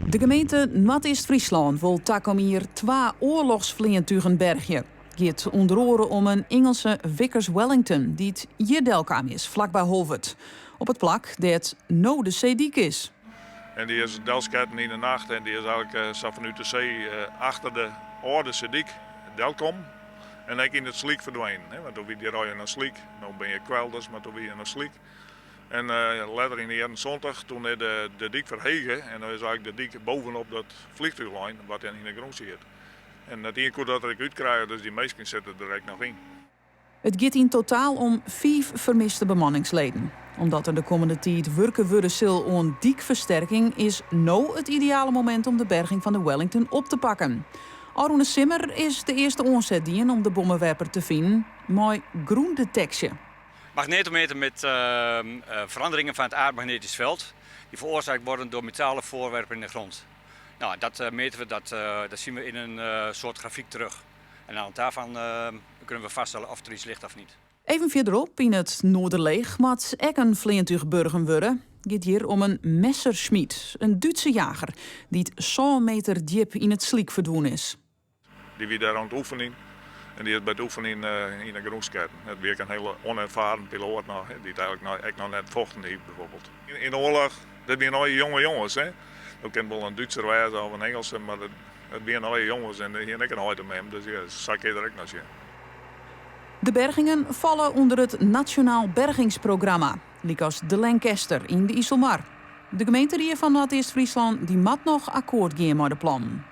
De gemeente Noord-East-Friesland wil takom hier 2 oorlogsvliegtuigen bergje. Het gaat onder andere om een Engelse Vickers Wellington die het hier delkaam is, vlakbij Holwert. Op het plak dat no de zeediek is. En die is delsketten in de nacht en die is eigenlijk zo vanuit de zee achter de oude zeediek delkom. En ik in het sliek verdwenen. Want toen wie die rij in een sliek, nu ben je kwelders, maar toen weer in een sliek. En later in de jaren 70, toen de dik verhegen en dan is eigenlijk de dik bovenop dat vliegtuiglijn wat in de grond zit. En het enige dat ik uitkrijg, dus die meesten zitten er direct nog in. Het gaat in totaal om 5 vermiste bemanningsleden. Omdat er de komende tijd werken worden zal om diekversterking, is nou het ideale moment om de berging van de Wellington op te pakken. Arune Simmer is de eerste onzetdien om de bommenwerper te vinden. Mooi groen detectie. Magnetometer met veranderingen van het aardmagnetisch veld. Die veroorzaakt worden door metalen voorwerpen in de grond. Nou, dat meten we, dat zien we in een soort grafiek terug. En aan de hand daarvan kunnen we vaststellen of er iets ligt of niet. Even verderop in het Noorderleeg moet ook een vliegtuig burgen worden. Het gaat hier om een Messerschmitt, een Duitse jager, die het 100 meter diep in het sliek verdwenen is. Die wie daar aan het oefenen. En die is bij het oefenen in de groensketten. Het weer een hele onervaren piloot nog, die het eigenlijk nog net vochten heeft bijvoorbeeld. In de oorlog, dat zijn nog jonge jongens. Hè. Dat kan wel een Duitser wijzen of een Engelse, maar het zijn nog jongens en hier heb ik een huid met hem, dus ja, zak je er ook nog zien. De bergingen vallen onder het Nationaal Bergingsprogramma, als de Lancaster in de IJsselmar. De gemeente van Noord-East-Friesland die moet nog akkoord gaan met de plannen.